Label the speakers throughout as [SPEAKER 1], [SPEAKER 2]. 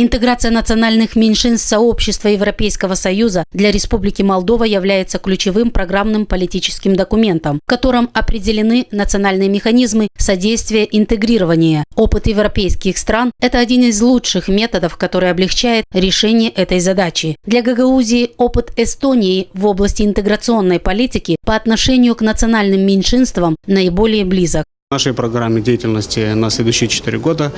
[SPEAKER 1] Интеграция национальных меньшинств в сообщество Европейского Союза для Республики Молдова является ключевым программным политическим документом, в котором определены национальные механизмы содействия интегрирования. Опыт европейских стран – это один из лучших методов, который облегчает решение этой задачи. Для Гагаузии опыт Эстонии в области интеграционной политики по отношению к национальным меньшинствам наиболее близок.
[SPEAKER 2] В нашей программе деятельности на следующие 4 года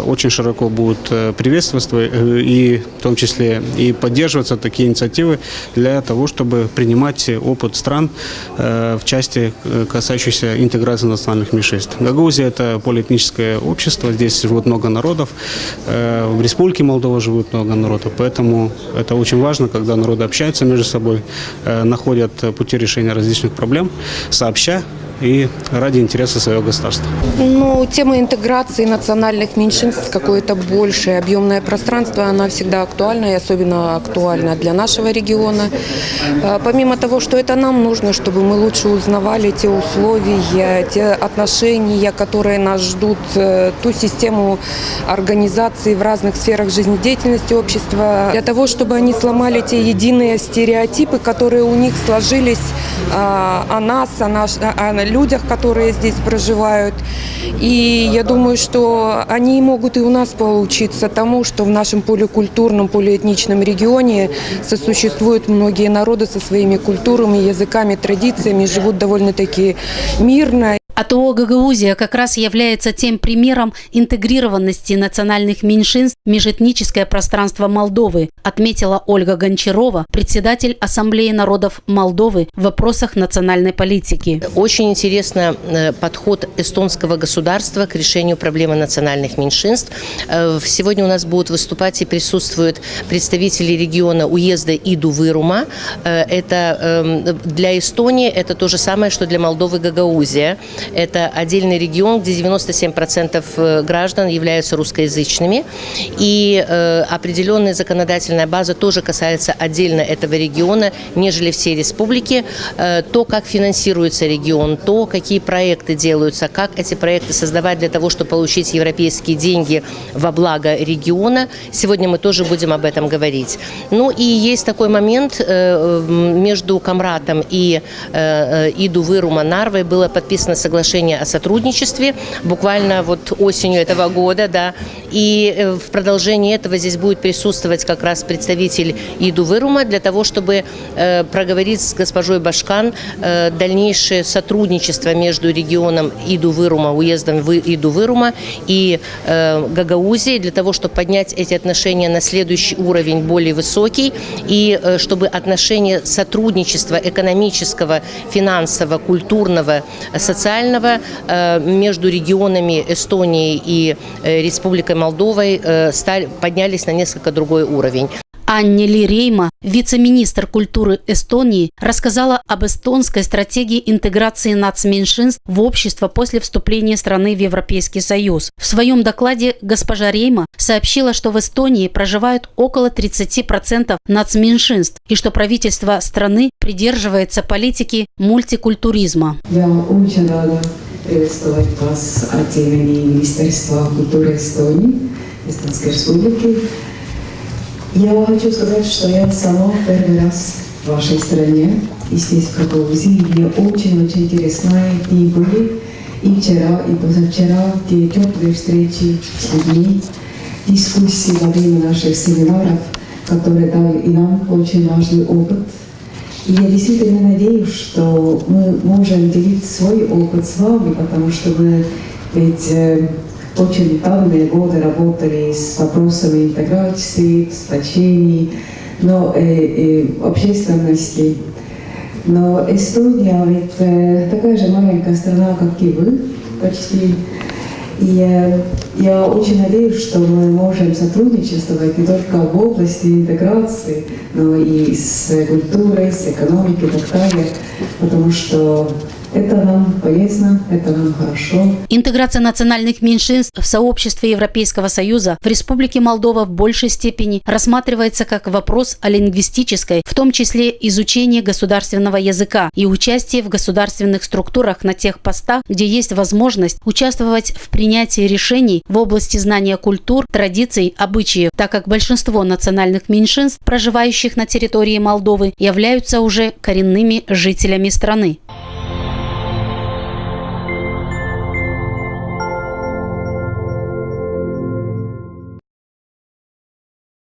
[SPEAKER 2] очень широко будут приветствоваться и в том числе и поддерживаться такие инициативы для того, чтобы принимать опыт стран в части, касающейся интеграции национальных меньшинств. Гагаузия – это полиэтническое общество, здесь живут много народов, в Республике Молдова живут много народов, поэтому это очень важно, когда народы общаются между собой, находят пути решения различных проблем сообща и ради интереса своего государства.
[SPEAKER 3] Тема интеграции национальных меньшинств, какое-то большее объемное пространство, она всегда актуальна, и особенно актуальна для нашего региона. Помимо того, что это нам нужно, чтобы мы лучше узнавали те условия, те отношения, которые нас ждут, ту систему организации в разных сферах жизнедеятельности общества, для того, чтобы они сломали те единые стереотипы, которые у них сложились о нас, о людях, которые здесь проживают. И я думаю, что они могут и у нас поучиться тому, что в нашем поликультурном, полиэтничном регионе сосуществуют многие народы со своими культурами, языками, традициями, живут довольно-таки мирно.
[SPEAKER 1] АТО «Гагаузия» как раз является тем примером интегрированности национальных меньшинств в межэтническое пространство Молдовы, отметила Ольга Гончарова, председатель Ассамблеи народов Молдовы в вопросах национальной политики.
[SPEAKER 4] Очень интересно подход эстонского государства к решению проблемы национальных меньшинств. Сегодня у нас будут выступать и присутствуют представители региона уезда Иду-Вырума. Это для Эстонии это то же самое, что для Молдовы Гагаузия. Это отдельный регион, где 97% граждан являются русскоязычными. И определенная законодательная база тоже касается отдельно этого региона, нежели все республики. То, как финансируется регион, то, какие проекты делаются, как эти проекты создавать для того, чтобы получить европейские деньги во благо региона. Сегодня мы тоже будем об этом говорить. И есть такой момент, между Камратом и Иду-Вырума Нарвой было подписано соглашение о сотрудничестве буквально осенью этого года, да, и в продолжении этого здесь будет присутствовать как раз представитель Иду-Вырума для того, чтобы проговорить с госпожой Башкан дальнейшее сотрудничество между регионом Иду-Вырума, уездом Иду-Вырума и Гагаузией для того, чтобы поднять эти отношения на следующий уровень, более высокий, и чтобы отношения сотрудничества экономического, финансового, культурного, социального между регионами Эстонии и Республикой Молдовой поднялись на несколько другой уровень.
[SPEAKER 1] Аннели Рейма, вице-министр культуры Эстонии, рассказала об эстонской стратегии интеграции нацменьшинств в общество после вступления страны в Европейский Союз. В своем докладе госпожа Рейма сообщила, что в Эстонии проживают около 30% нацменьшинств и что правительство страны придерживается политики мультикультуризма.
[SPEAKER 5] Я очень рада приветствовать вас от имени Министерства культуры Эстонии, Эстонской Республики. Я хочу сказать, что я сама первый раз в вашей стране, и здесь, в Гагаузии. Мне очень-очень интересные дни были. И вчера, и позавчера, те теплые встречи с людьми, дискуссии во время наших семинаров, которые дали и нам очень важный опыт. И я действительно надеюсь, что мы можем делить свой опыт с вами, потому что мы ведь очень давние годы работали с вопросами интеграции, сплочений, общественности. Но Эстония ведь такая же маленькая страна, как и вы, почти. И я очень надеюсь, что мы можем сотрудничествовать не только в области интеграции, но и с культурой, с экономикой и так далее, потому что это нам полезно, это нам хорошо.
[SPEAKER 1] Интеграция национальных меньшинств в сообществе Европейского Союза в Республике Молдова в большей степени рассматривается как вопрос о лингвистической, в том числе изучении государственного языка и участии в государственных структурах на тех постах, где есть возможность участвовать в принятии решений в области знания культур, традиций, обычаев, так как большинство национальных меньшинств, проживающих на территории Молдовы, являются уже коренными жителями страны.